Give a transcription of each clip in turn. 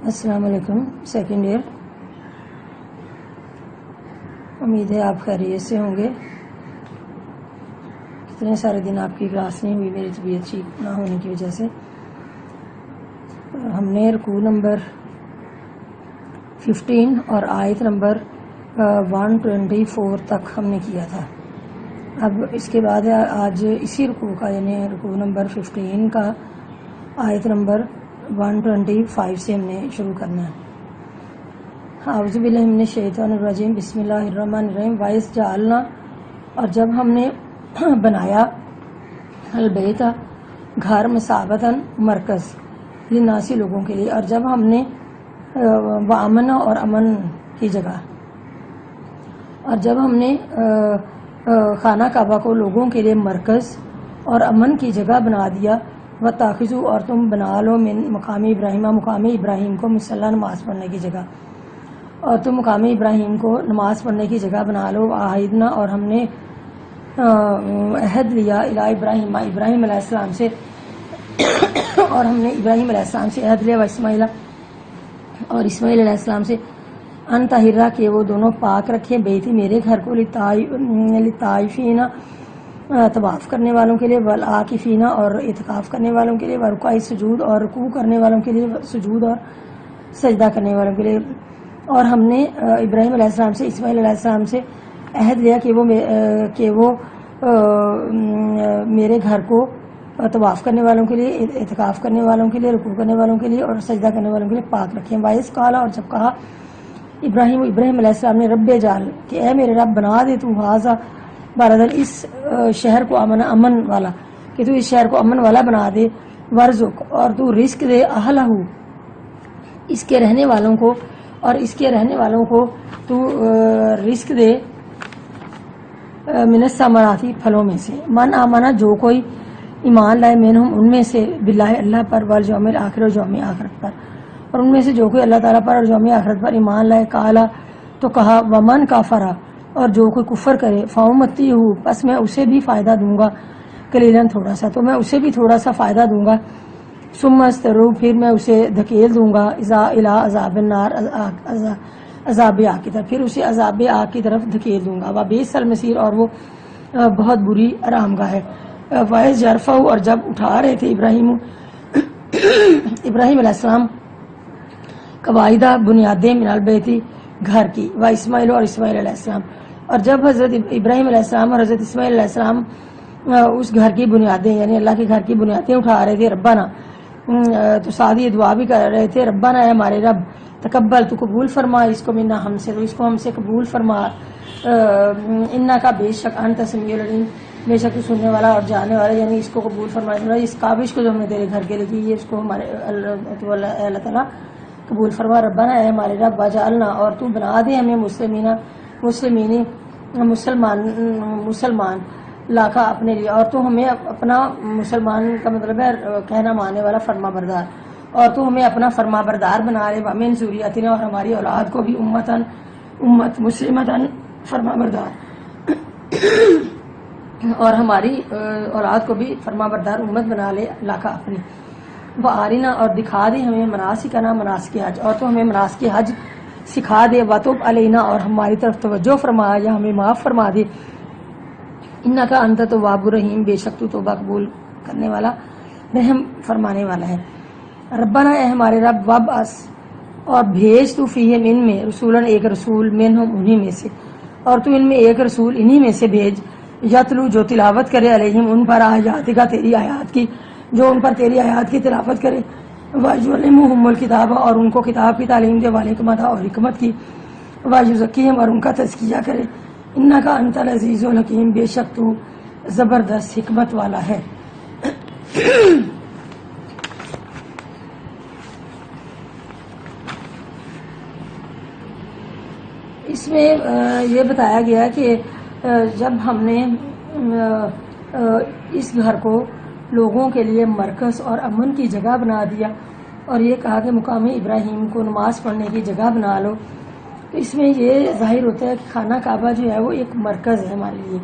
السلام علیکم second year, امید ہے آپ خیریت سے ہوں گے۔ کتنے سارے دن آپ کی کلاس نہیں ہوئی میری طبیعت ٹھیک نہ ہونے کی وجہ سے۔ ہم نے رکوع نمبر 15 اور آیت نمبر 124 تک ہم نے کیا تھا۔ اب اس کے بعد آج اسی رکوع کا یعنی رکوع نمبر 15 کا آیت نمبر 125 سے ہم نے شروع کرنا ہے۔ اعوذ باللہ من الشیطان الرجیم، بسم اللہ الرحمن الرحیم۔ وَإِذْ جَعَلْنَا، اور جب ہم نے بنایا البیت گھر مثابتاً مرکز للناس لوگوں کے لیے، اور جب ہم نے وامن اور امن کی جگہ، اور جب ہم نے خانہ کعبہ کو لوگوں کے لیے مرکز اور امن کی جگہ بنا دیا، وَتَّخِذُوا، اور تم بنا لو من مقام ابراہیم، مقام ابراہیم کو مصلی نماز پڑھنے کی جگہ، اور تم مقام ابراہیم کو نماز پڑھنے کی جگہ بنا لو۔ وَعَهِدْنَا، اور ہم نے عہد لیا الی ابراہیم، ابراہیم علیہ السلام سے، اور ہم نے ابراہیم علیہ السلام سے عہد لیا، واسماعیل، اور اسماعیل علیہ السلام سے، ان طاہرہ، کہ وہ دونوں پاک رکھیں بیتی میرے گھر کو، للطائفین طواف کرنے والوں کے لیے، والعاکفین اور اعتکاف کرنے والوں کے لیے، ورکوع سجود اور رکوع کرنے والوں کے لیے، سجود اور سجدہ کرنے والوں کے لیے۔ اور ہم نے ابراہیم علیہ السلام سے، اسماعیل علیہ السلام سے عہد لیا کہ وہ میرے گھر کو طواف کرنے والوں کے لیے، اعتکاف کرنے والوں کے لیے، رکوع کرنے والوں کے لیے اور سجدہ کرنے والوں کے لیے پاک رکھیں۔ وَإِذْ قَالَ، اور جب کہا ابراہیم علیہ السلام نے، رب اجعل، کہ اے میرے رب بنا دے تو ھذا بلدن، اس شہر کو امن والا، کہ تو اس شہر کو امن والا بنا دے، ورزق، اور تو رزق دے، اہلہ، اس کے رہنے والوں کو، اور اس کے رہنے والوں کو تو رزق دے، من الثمرات، پھلوں میں سے، من آمنا، جو کوئی ایمان لائے، منہم، ان میں سے، باللہ، اللہ پر، والیوم الآخر، اور یوم آخرت پر، اور ان میں سے جو کوئی اللہ تعالیٰ پر اور یوم آخرت پر ایمان لائے، قالا، تو کہا، ومن کافرا، اور جو کوئی کفر کرے، فأمتعہ، پس میں اسے بھی فائدہ دوں گا، قلیلاً، تھوڑا سا، تو میں اسے بھی تھوڑا سا فائدہ دوں گا، ثم استرو، پھر میں اسے دھکیل دوں گا، الی عذاب النار، عذاب آگ کی طرف، پھر اسے عذاب آگ کی طرف دھکیل دوں گا، وبئس المصیر، اور وہ بہت بری آرام گاہ ہے۔ وَإِذْ يَرْفَعُ، اور جب اٹھا رہے تھے ابراہیم علیہ السلام قواعدہ، بنیادیں، من البیت، گھر کی، و اسماعیل، اور اسماعیل علیہ السلام، اور جب حضرت ابراہیم علیہ السلام اور حضرت اسماعیل علیہ السلام اس گھر کی بنیادیں یعنی اللہ کے گھر کی بنیادیں اٹھا رہے تھے، ربنا، تو ساتھ یہ دعا بھی کر رہے تھے، ربنا، اے ہمارے رب، تقبل، تو قبول فرما اس کو، منا، ہم سے، تو اس کو ہم سے قبول فرما، انکا، بے شک، انت سمیع العلیم، بے شک تو سننے والا اور جاننے والا، یعنی اس کو قبول فرما، اس کابش کو جو ہم نے تیرے گھر کے لیے کی، یہ اس کو ہمارے اللہ تعالیٰ قبول فرما۔ ربنا، اے ہمارے رب، واجعلنا، اور تو بنا دے ہمیں مسلمان لاکھا، اپنے لیے، اور تو ہمیں اپنا، مسلمان کا مطلب ہے کہنا ماننے والا، فرما بردار، اور تو ہمیں اپنا فرما بردار بنا لے، ومن ذریتنا، اور ہماری اولاد کو بھی امت مسلمتاً، فرما بردار، اور ہماری اولاد کو بھی فرما بردار امت بنا لے، لاکھا اپنی، وَآرِنَا، اور دکھا دے ہمیں مناسکنا، مناسک حج، اور تو ہمیں مناسک حج سکھا دے، وَتُبْ عَلَيْنَا، اور ہماری طرف توجہ فرما، یا ہمیں معاف فرما دے، اِنَّکَ أَنْتَ التَّوَّابُ الرَّحِيمُ، بے شک تو توبہ قبول کرنے والا، رحم فرمانے والا ہے۔ ربنا، اے ہمارے رب، وابعث، اور بھیج تو فیہم، ان میں، رسولاً، ایک رسول، منہم، انہی میں سے، اور تو ان میں ایک رسول انہی میں سے بھیج، یتلو، جو تلاوت کرے، علیہم، ان پر، آیاتک، تیری آیات کی، جو ان پر تیری آیات کی تلاوت کرے، وَيُعَلِّمُهُمُ الْكِتَابَ، اور ان کو کتاب کی تعلیم دے، والحکمت، اور حکمت کی، وَيُزَكِّيهِمْ، اور ان کا تزکیہ کرے، اِنَّکَ أَنْتَ الْعَزِیزُ الْحَکِیمُ، بے شک تو زبردست حکمت والا ہے۔ اس میں یہ بتایا گیا کہ جب ہم نے اس گھر کو لوگوں کے لیے مرکز اور امن کی جگہ بنا دیا، اور یہ کہا کہ مقام ابراہیم کو نماز پڑھنے کی جگہ بنا لو، تو اس میں یہ ظاہر ہوتا ہے کہ خانہ کعبہ جو ہے وہ ایک مرکز ہے ہمارے لیے،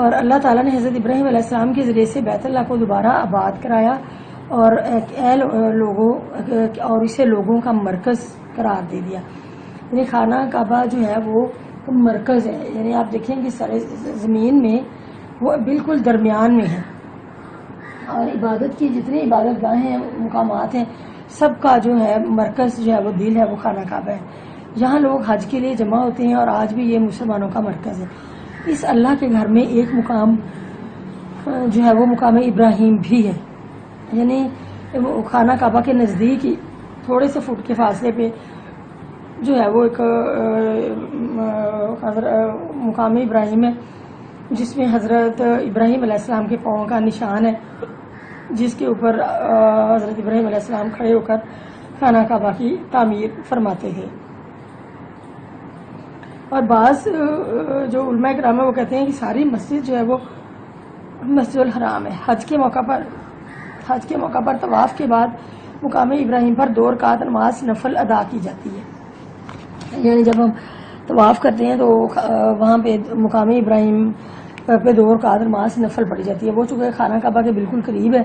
اور اللہ تعالیٰ نے حضرت ابراہیم علیہ السلام کے ذریعے سے بیت اللہ کو دوبارہ آباد کرایا، اور لوگوں اور اسے لوگوں کا مرکز قرار دے دیا. یعنی خانہ کعبہ جو ہے وہ مرکز ہے. یعنی آپ دیکھیں کہ سر زمین میں وہ بالکل درمیان میں ہے, اور عبادت کی جتنی عبادت گاہیں مقامات ہیں سب کا جو ہے مرکز جو ہے وہ دل ہے, وہ خانہ کعبہ ہے. یہاں لوگ حج کے لیے جمع ہوتے ہیں, اور آج بھی یہ مسلمانوں کا مرکز ہے. اس اللہ کے گھر میں ایک مقام جو ہے وہ مقام ابراہیم بھی ہے. یعنی خانہ کعبہ کے نزدیک ہی تھوڑے سے فٹ کے فاصلے پہ جو ہے وہ ایک مقام ابراہیم ہے, جس میں حضرت ابراہیم علیہ السلام کے پاؤں کا نشان ہے, جس کے اوپر حضرت ابراہیم علیہ السلام کھڑے ہو کر خانہ کعبہ کی تعمیر فرماتے تھے. اور بعض جو علماء کرام ہیں وہ کہتے ہیں کہ ساری مسجد جو ہے وہ مسجد الحرام ہے. حج کے موقع پر طواف کے بعد مقام ابراہیم پر 2 رکعت نماز نفل ادا کی جاتی ہے. یعنی جب ہم طواف کرتے ہیں تو وہاں پہ مقام ابراہیم پہ 2 رکعت نماز نفل پڑھی جاتی ہے. وہ چونکہ خانہ کعبہ کے بالکل قریب ہے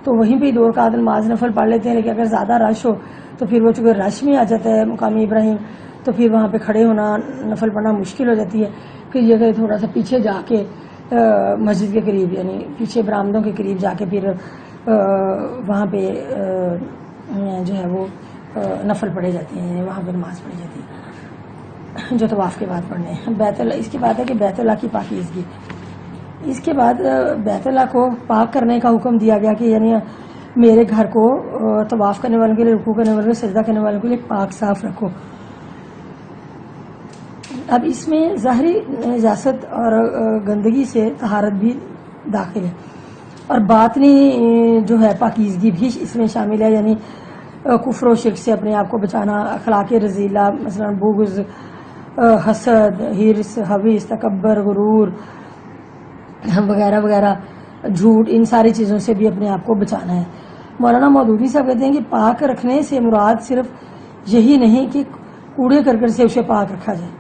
تو وہیں پہ 2 رکعت نماز نفل پڑھ لیتے ہیں, لیکن اگر زیادہ رش ہو تو پھر وہ چونکہ رش میں آ جاتا ہے مقام ابراہیم, تو پھر وہاں پہ کھڑے ہونا نفل پڑھنا مشکل ہو جاتی ہے. پھر یہ کہ تھوڑا سا پیچھے جا کے مسجد کے قریب, یعنی پیچھے برآمدوں کے قریب جا کے پھر وہاں پہ جو ہے وہ نفل پڑھے جاتے ہیں, یعنی وہاں پہ نماز پڑھی جاتی ہے جو طواف کے بعد پڑھنے ہیں. بیت اللہ, اس کے بعد ہے کہ بیت اللہ کی پاکیزگی. اس کے بعد بیت اللہ کو پاک کرنے کا حکم دیا گیا کہ یعنی میرے گھر کو طواف کرنے والوں کے لیے, رکوع کرنے والوں کے لیے, سجدہ کرنے والوں کے لیے پاک صاف رکھو. اب اس میں ظاہری نجاست اور گندگی سے طہارت بھی داخل ہے, اور باطنی جو ہے پاکیزگی بھی اس میں شامل ہے. یعنی کفر و شرک سے اپنے آپ کو بچانا, اخلاق رذیلہ مثلا بغض, حسد, حرص, حویص, تکبر, غرور وغیرہ وغیرہ, جھوٹ, ان ساری چیزوں سے بھی اپنے آپ کو بچانا ہے. مولانا مودودی صاحب کہتے ہیں کہ پاک رکھنے سے مراد صرف یہی نہیں کہ کوڑے کرکٹ سے اسے پاک رکھا جائے.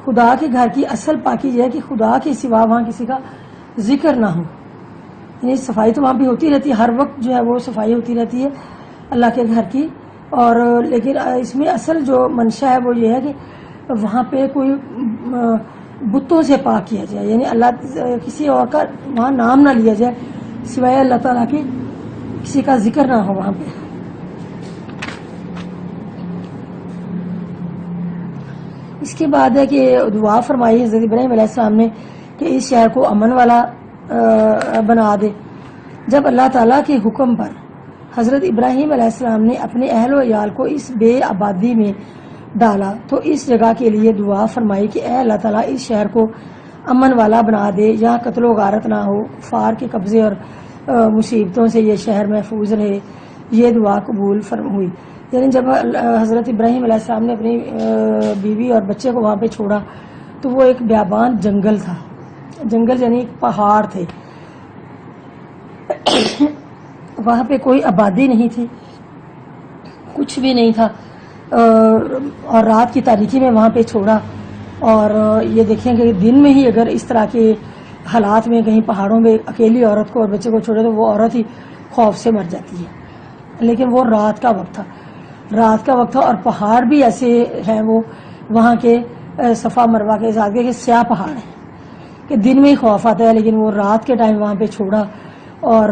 خدا کے گھر کی اصل پاکی یہ ہے کہ خدا کے سوا وہاں کسی کا ذکر نہ ہو. یعنی صفائی تو وہاں بھی ہوتی رہتی ہے, ہر وقت جو ہے وہ صفائی ہوتی رہتی ہے اللہ کے گھر کی, اور لیکن اس میں اصل جو منشا ہے وہ یہ ہے کہ وہاں پہ کوئی بتوں سے پاک کیا جائے. یعنی اللہ کسی اور کا وہاں نام نہ لیا جائے سوائے اللہ تعالیٰ کی, کسی کا ذکر نہ ہو وہاں پہ. اس کے بعد ہے کہ دعا فرمائی حضرت ابراہیم علیہ السلام نے کہ اس شہر کو امن والا بنا دے. جب اللہ تعالیٰ کے حکم پر حضرت ابراہیم علیہ السلام نے اپنے اہل و عیال کو اس بے آبادی میں ڈالا تو اس جگہ کے لیے دعا فرمائی کہ اے اللہ تعالیٰ اس شہر کو امن والا بنا دے, یہاں قتل و غارت نہ ہو, کفار کے قبضے اور مصیبتوں سے یہ شہر محفوظ رہے. یہ دعا قبول ہوئی. یعنی جب حضرت ابراہیم علیہ السلام نے اپنی بیوی اور بچے کو وہاں پہ چھوڑا تو وہ ایک بیابان جنگل تھا. جنگل یعنی ایک پہاڑ تھے, وہاں پہ کوئی آبادی نہیں تھی, کچھ بھی نہیں تھا, اور رات کی تاریکی میں وہاں پہ چھوڑا. اور یہ دیکھیں کہ دن میں ہی اگر اس طرح کے حالات میں کہیں پہاڑوں میں اکیلی عورت کو اور بچے کو چھوڑے تو وہ عورت ہی خوف سے مر جاتی ہے. لیکن وہ رات کا وقت تھا, اور پہاڑ بھی ایسے ہیں وہ وہاں کے صفا مروہ کے ساتھ کے سیاہ پہاڑ ہیں کہ دن میں ہی خوف آتا ہے, لیکن وہ رات کے ٹائم وہاں پہ چھوڑا. اور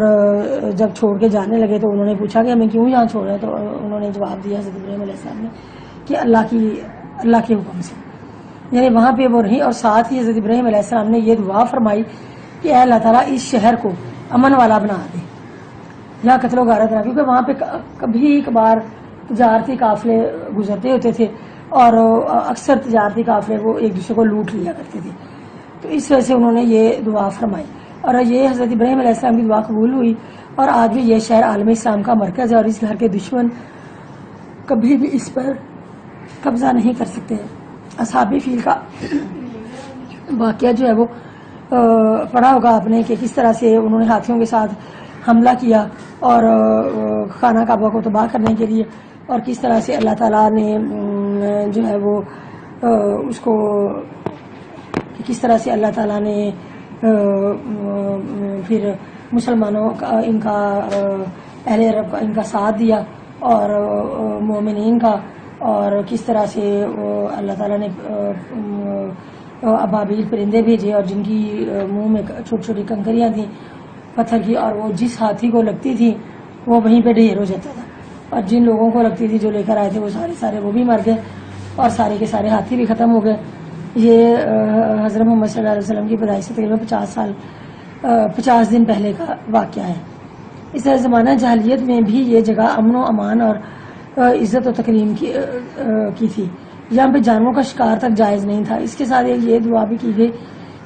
جب چھوڑ کے جانے لگے تو انہوں نے پوچھا کہ ہمیں کیوں یہاں چھوڑا ہے, تو انہوں نے جواب دیا حضرت ابراہیم علیہ السلام نے کہ اللہ کے حکم سے. یعنی وہاں پہ وہ رہی, اور ساتھ ہی حضرت ابراہیم علیہ السلام نے یہ دعا فرمائی کہ اے اللہ تعالیٰ اس شہر کو امن والا بنا دے, یہاں قتل و غارت نہ, کیونکہ وہاں پہ کبھی کبھار تجارتی قافلے گزرتے ہوتے تھے, اور اکثر تجارتی قافلے وہ ایک دوسرے کو لوٹ لیا کرتے تھے. تو اس وجہ سے انہوں نے یہ دعا فرمائی, اور یہ حضرت ابراہیم علیہ السلام کی دعا قبول ہوئی. اور آج بھی یہ شہر عالم اسلام کا مرکز ہے, اور اس گھر کے دشمن کبھی بھی اس پر قبضہ نہیں کر سکتے. اصحاب فیل کا واقعہ جو ہے وہ پڑھا ہوگا آپ نے کہ کس طرح سے انہوں نے ہاتھیوں کے ساتھ حملہ کیا اور خانہ کعبہ کو تباہ کرنے کے لیے, اور کس طرح سے اللہ تعالیٰ نے جو ہے وہ اس کو کس طرح سے اللہ تعالیٰ نے پھر مسلمانوں کا ان کا اہل عرب کا ان کا ساتھ دیا اور مومنین کا، اور کس طرح سے اللہ تعالیٰ نے ابابیل پرندے بھیجے اور جن کی منہ میں چھوٹی چھوٹی کنکریاں تھیں پتھر کی، اور وہ جس ہاتھی کو لگتی تھی وہ وہیں پہ ڈھیر ہو جاتا تھا، اور جن لوگوں کو لگتی تھی جو لے کر آئے تھے وہ سارے وہ بھی مر گئے اور سارے کے سارے ہاتھی بھی ختم ہو گئے۔ یہ حضرت محمد صلی اللہ علیہ وسلم کی پیدائش سے تقریباً 50 دن پہلے کا واقعہ ہے۔ اس طرح زمانہ جاہلیت میں بھی یہ جگہ امن و امان اور عزت و تکریم کی تھی، یہاں پہ جانوروں کا شکار تک جائز نہیں تھا۔ اس کے ساتھ یہ دعا بھی کی گئی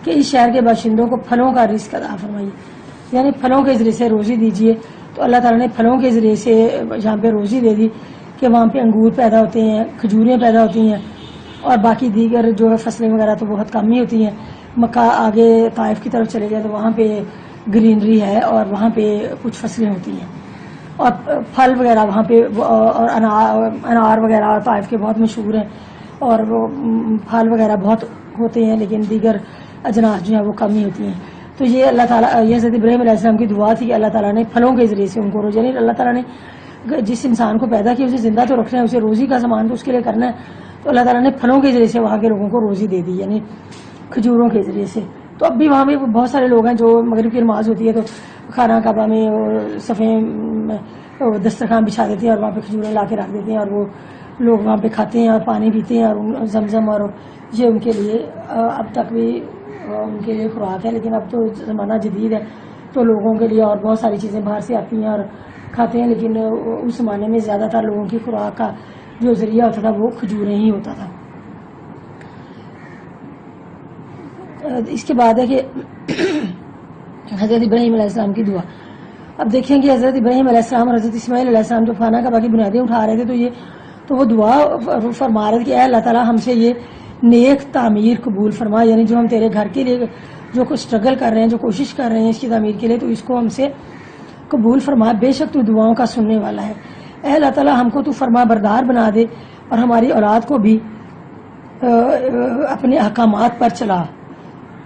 کہ اس شہر کے باشندوں کو پھلوں کا رزق عطا فرمائیے، یعنی پھلوں کے ذریعے سے روزی دیجیے۔ تو اللہ تعالیٰ نے پھلوں کے ذریعے سے یہاں پہ روزی دے دی کہ وہاں پہ انگور پیدا ہوتے ہیں، کھجوریں پیدا ہوتی ہیں، اور باقی دیگر جو ہے فصلیں وغیرہ تو بہت کم ہی ہوتی ہیں۔ مکہ آگے طائف کی طرف چلے جائے تو وہاں پہ گرینری ہے اور وہاں پہ کچھ فصلیں ہوتی ہیں، اور پھل وغیرہ وہاں پہ اور انار وغیرہ طائف کے بہت مشہور ہیں، اور وہ پھل وغیرہ بہت ہوتے ہیں لیکن دیگر اجناس جو ہیں وہ کم ہی ہوتی ہیں۔ تو یہ اللہ تعالیٰ، یہ حضرت ابراہیم علیہ السلام کی دعا تھی کہ اللہ تعالیٰ نے پھلوں کے ذریعے سے ان کو روزی، یعنی اللہ تعالیٰ نے جس انسان کو پیدا کیا اسے زندہ تو رکھنا ہے، اسے روزی کا سامان تو اس کے لیے کرنا ہے، تو اللہ تعالیٰ نے پھلوں کے ذریعے سے وہاں کے لوگوں کو روزی دے دی، یعنی کھجوروں کے ذریعے سے۔ تو اب بھی وہاں پہ بہت سارے لوگ ہیں جو مغرب کی نماز ہوتی ہے تو خانہ کعبہ میں صفیں دسترخوان بچھا دیتے ہیں اور وہاں پہ کھجوریں لا کے رکھ دیتے ہیں، اور وہ لوگ وہاں پہ کھاتے ہیں اور پانی پیتے ہیں، اور زمزم، اور یہ ان کے لیے اب تک بھی ان کے لیے خوراک ہے۔ لیکن اب تو زمانہ جدید ہے تو لوگوں کے لیے اور بہت ساری چیزیں باہر سے آتی ہیں اور کھاتے ہیں، لیکن اس زمانے میں زیادہ تر لوگوں کی خوراک کا جو ذریعہ ہوتا تھا وہ کھجوریں ہی ہوتا تھا۔ اس کے بعد ہے کہ حضرت ابراہیم علیہ السلام کی دعا۔ اب دیکھیں کہ حضرت ابراہیم علیہ السلام اور حضرت اسماعیل علیہ السلام جو خانہ کعبہ کی بنیادیں اٹھا رہے تھے تو وہ دعا فرما رہے تھے کہ اے اللہ تعالیٰ ہم سے یہ نیک تعمیر قبول فرما، یعنی جو ہم تیرے گھر کے لیے جو کچھ اسٹرگل کر رہے ہیں، جو کوشش کر رہے ہیں اس کی تعمیر کے لیے، تو اس کو ہم سے قبول فرما، بے شک تو دعاؤں کا سننے والا ہے۔ اے اللہ تعالیٰ ہم کو تو فرما بردار بنا دے اور ہماری اولاد کو بھی اپنے احکامات پر چلا،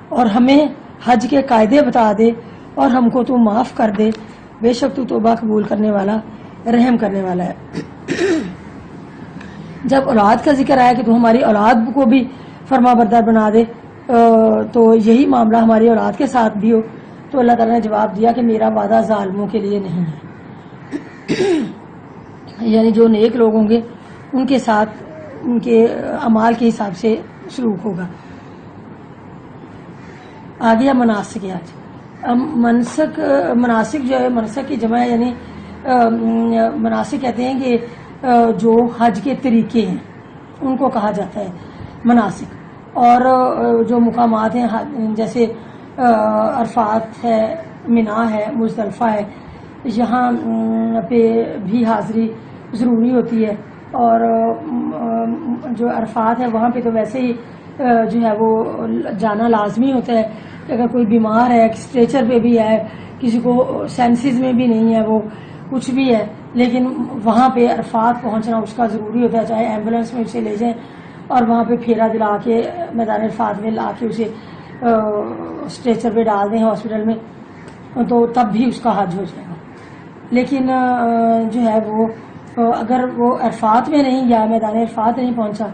اور ہمیں حج کے قاعدے بتا دے، اور ہم کو تو معاف کر دے، بے شک تو توبہ قبول کرنے والا، رحم کرنے والا ہے۔ جب اولاد کا ذکر آیا کہ تو ہماری اولاد کو بھی فرما بردار بنا دے، تو یہی معاملہ ہماری اولاد کے ساتھ بھی ہو، تو اللہ تعالیٰ نے جواب دیا کہ میرا وعدہ ظالموں کے لیے نہیں ہے، یعنی جو نیک لوگ ہوں گے ان کے ساتھ ان کے اعمال کے حساب سے سلوک ہوگا۔ آگے مناسک حج۔ مناسک جو ہے، منسک کی جمع ہے، یعنی مناسک کہتے ہیں کہ جو حج کے طریقے ہیں ان کو کہا جاتا ہے مناسک، اور جو مقامات ہیں جیسے عرفات ہے، منا ہے، مزدلفہ ہے، یہاں پہ بھی حاضری ضروری ہوتی ہے، اور جو عرفات ہے وہاں پہ تو ویسے ہی جو ہے وہ جانا لازمی ہوتا ہے کہ اگر کوئی بیمار ہے، اسٹریچر پہ بھی ہے، کسی کو سینسز میں بھی نہیں ہے، وہ کچھ بھی ہے، لیکن وہاں پہ عرفات پہنچنا اس کا ضروری ہوتا ہے، چاہے ایمبولینس میں اسے لے جائیں اور وہاں پہ پھیرا دلا کے میدان عرفات میں لا کے اسے اسٹریچر پہ ڈال دیں ہاسپٹل میں، تو تب بھی اس کا حج ہو جائے گا۔ لیکن جو ہے وہ اگر وہ عرفات میں نہیں گیا، میدان عرفات نہیں پہنچا،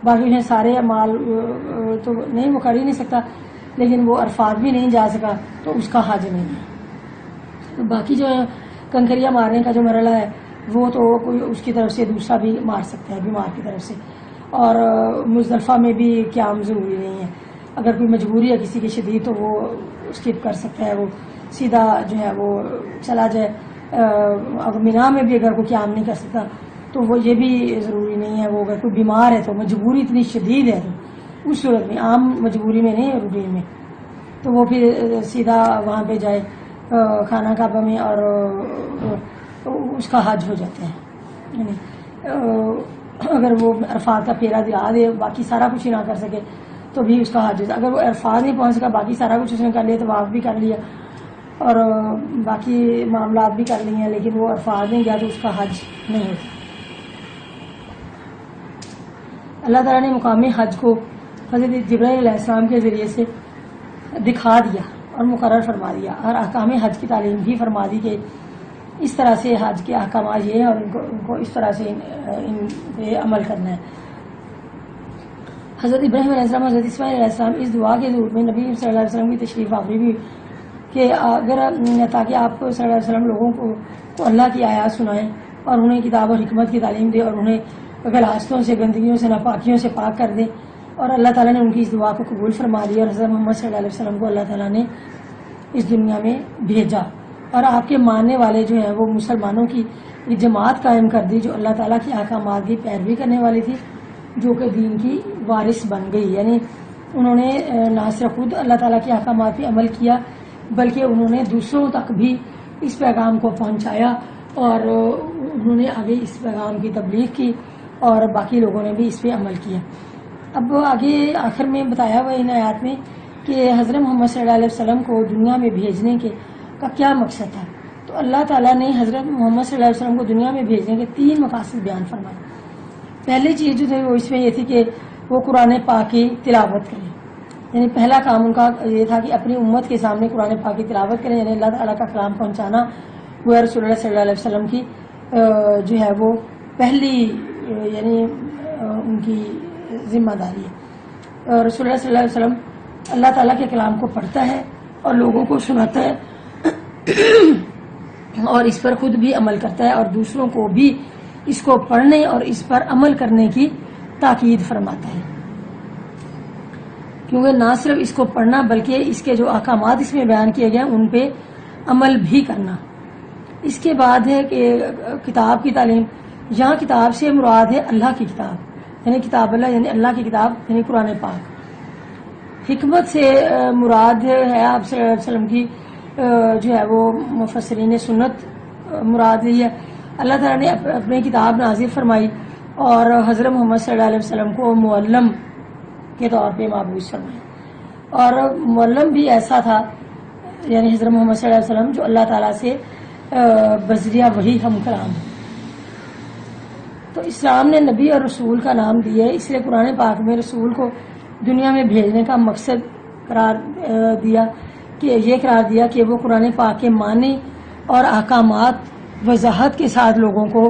باقی انہیں سارے اعمال تو نہیں، وہ کر ہی نہیں سکتا، لیکن وہ عرفات بھی نہیں جا سکا تو اس کا حج نہیں ہے۔ باقی جو کنکریاں مارنے کا جو مرحلہ ہے وہ تو کوئی اس کی طرف سے دوسرا بھی مار سکتا ہے، بیمار کی طرف سے، اور مزدلفہ میں بھی قیام ضروری نہیں ہے، اگر کوئی مجبوری ہے کسی کی شدید تو وہ اسکپ کر سکتا ہے، وہ سیدھا جو ہے وہ چلا جائے۔ اگر مینا میں بھی اگر کوئی قیام نہیں کر سکتا تو وہ یہ بھی ضروری نہیں ہے، وہ اگر کوئی بیمار ہے تو مجبوری اتنی شدید ہے تو اس صورت میں، عام مجبوری میں نہیں، روٹین میں، تو وہ پھر سیدھا وہاں پہ جائے خانہ کعبہ میں، اور اس کا حج ہو جاتا ہے۔ یعنی اگر وہ عرفات کا پھیرا دلا دے، باقی سارا کچھ ہی نہ کر سکے تو بھی اس کا حج ہو جاتا ہے۔ اگر وہ عرفات نہیں پہنچ سکا، باقی سارا کچھ اس نے کر لیا، طواف بھی کر لیا اور باقی معاملات بھی کر لیے ہیں، لیکن وہ عرفات نہیں گیا تو اس کا حج نہیں ہوتا۔ اللہ تعالیٰ نے مقامی حج کو حضرت جبرائیل علیہ السلام کے ذریعے سے دکھا دیا اور مقرر فرما دیا، اور احکام حج کی تعلیم بھی فرما دی کہ اس طرح سے حج کے احکامات یہ ہیں اور ان کو اس طرح سے ان پہ عمل کرنا ہے۔ حضرت ابراہیم علیہ السلام، حضرت اسماعیل علیہ السلام اس دعا کے ضرور میں نبی صلی اللہ علیہ وسلم کی تشریف آوری بھی کہ اگر تاکہ آپ صلی اللہ علیہ وسلم لوگوں کو اللہ کی آیات سنائیں اور انہیں کتاب اور حکمت کی تعلیم دے اور انہیں غلاستوں سے، گندگیوں سے، ناپاکیوں سے پاک کر دے، اور اللہ تعالیٰ نے ان کی اس دعا کو قبول فرما لیا اور حضرت محمد صلی اللہ علیہ وسلم کو اللہ تعالیٰ نے اس دنیا میں بھیجا اور آپ کے ماننے والے جو ہیں وہ مسلمانوں کی ایک جماعت قائم کر دی جو اللہ تعالیٰ کی احکامات کی پیروی کرنے والی تھی، جو کہ دین کی وارث بن گئی۔ یعنی انہوں نے نہ صرف خود اللہ تعالیٰ کے احکامات پہ عمل کیا بلکہ انہوں نے دوسروں تک بھی اس پیغام کو پہنچایا اور انہوں نے آگے اس پیغام کی تبلیغ کی اور باقی لوگوں نے بھی اس پہ عمل کیا۔ اب آگے آخر میں بتایا ہوا ان آیات میں کہ حضرت محمد صلی اللہ علیہ وسلم کو دنیا میں بھیجنے کا کیا مقصد تھا۔ تو اللہ تعالیٰ نے حضرت محمد صلی اللہ علیہ وسلم کو دنیا میں بھیجنے کے 3 مقاصد بیان فرمائے۔ پہلی چیز جو تھی وہ اس میں یہ تھی کہ وہ قرآن پاک کی تلاوت کریں، یعنی پہلا کام ان کا یہ تھا کہ اپنی امت کے سامنے قرآن پاک کی تلاوت کریں، یعنی اللہ تعالیٰ کا کلام پہنچانا وہ رسول اللہ صلی اللہ علیہ وسلم کی جو ہے وہ پہلی یعنی ان کی ذمہ داری ہے۔ رسول اللہ صلی اللہ علیہ وسلم اللہ تعالیٰ کے کلام کو پڑھتا ہے اور لوگوں کو سناتا ہے اور اس پر خود بھی عمل کرتا ہے اور دوسروں کو بھی اس کو پڑھنے اور اس پر عمل کرنے کی تاکید فرماتا ہے، کیونکہ نہ صرف اس کو پڑھنا بلکہ اس کے جو احکامات اس میں بیان کیے گئے ان پہ عمل بھی کرنا۔ اس کے بعد ہے کہ کتاب کی تعلیم، یہاں کتاب سے مراد ہے اللہ کی کتاب، یعنی کتاب اللہ، یعنی اللہ کی کتاب یعنی قرآن پاک۔ حکمت سے مراد ہے آپ صلی اللہ علیہ وسلم کی جو ہے وہ مفسرین سنت مراد ہے۔ اللہ تعالیٰ نے اپنی کتاب نازل فرمائی اور حضرت محمد صلی اللہ علیہ وسلم کو معلم کے طور پہ مبعوث فرمایا، اور معلم بھی ایسا تھا یعنی حضرت محمد صلی اللہ علیہ وسلم جو اللہ تعالیٰ سے بذریعہ وحی ہم کلام ہے۔ تو اسلام نے نبی اور رسول کا نام دیا ہے، اس لیے قرآن پاک میں رسول کو دنیا میں بھیجنے کا مقصد قرار دیا کہ وہ قرآن پاک کے معنی اور احکامات وضاحت کے ساتھ لوگوں کو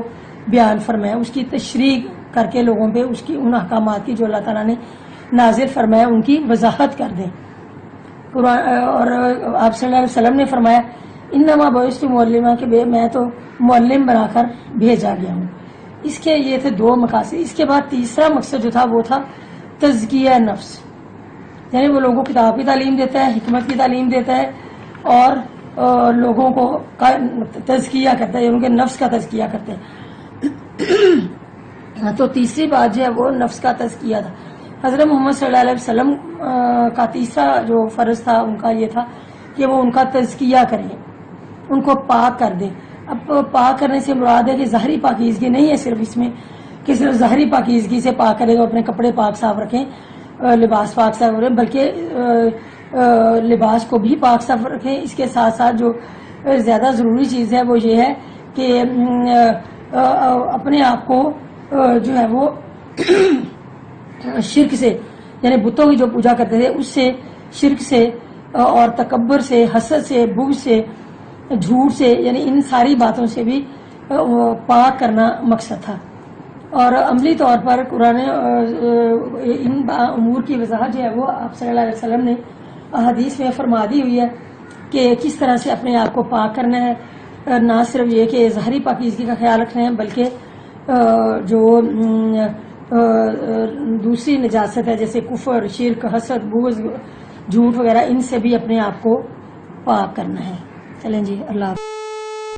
بیان فرمائے، اس کی تشریح کر کے لوگوں پہ اس کی ان احکامات کی جو اللہ تعالیٰ نے نازل فرمایا ان کی وضاحت کر دیں۔ اور آپ صلی اللہ علیہ وسلم نے فرمایا انما بعثت معلما کہ میں تو معلم بنا کر بھیجا گیا ہوں۔ اس کے یہ تھے 2 مقاصد۔ اس کے بعد تیسرا مقصد جو تھا وہ تھا تزکیہ نفس، یعنی وہ لوگوں کو کتاب کی تعلیم دیتا ہے، حکمت کی تعلیم دیتا ہے اور لوگوں کو تزکیہ کرتا ہے، ان کے نفس کا تزکیہ کرتا ہے۔ تو تیسری بات جو ہے وہ نفس کا تزکیہ تھا۔ حضرت محمد صلی اللہ علیہ وسلم کا تیسرا جو فرض تھا ان کا یہ تھا کہ وہ ان کا تزکیہ کریں، ان کو پاک کر دیں۔ اب پاک کرنے سے مراد ہے کہ ظاہری پاکیزگی نہیں ہے صرف اس میں کہ صرف ظاہری پاکیزگی سے پاک کرے گا، اپنے کپڑے پاک صاف رکھیں، لباس پاک صاف رکھیں، بلکہ لباس کو بھی پاک صاف رکھیں۔ اس کے ساتھ ساتھ جو زیادہ ضروری چیز ہے وہ یہ ہے کہ اپنے آپ کو جو ہے وہ شرک سے، یعنی بتوں کی جو پوجا کرتے تھے اس سے، شرک سے اور تکبر سے، حسد سے، بغض سے، جھوٹ سے، یعنی ان ساری باتوں سے بھی پاک کرنا مقصد تھا۔ اور عملی طور پر قرآن ان امور کی وضاحت جو ہے وہ آپ صلی اللہ علیہ وسلم نے احادیث میں فرما دی ہوئی ہے کہ کس طرح سے اپنے آپ کو پاک کرنا ہے، نہ صرف یہ کہ ظاہری پاکیزگی کا خیال رکھنا ہے بلکہ جو دوسری نجاست ہے جیسے کفر، شرک، حسد، بغض، جھوٹ وغیرہ ان سے بھی اپنے آپ کو پاک کرنا ہے۔ چلیں جی، اللہ حافظ۔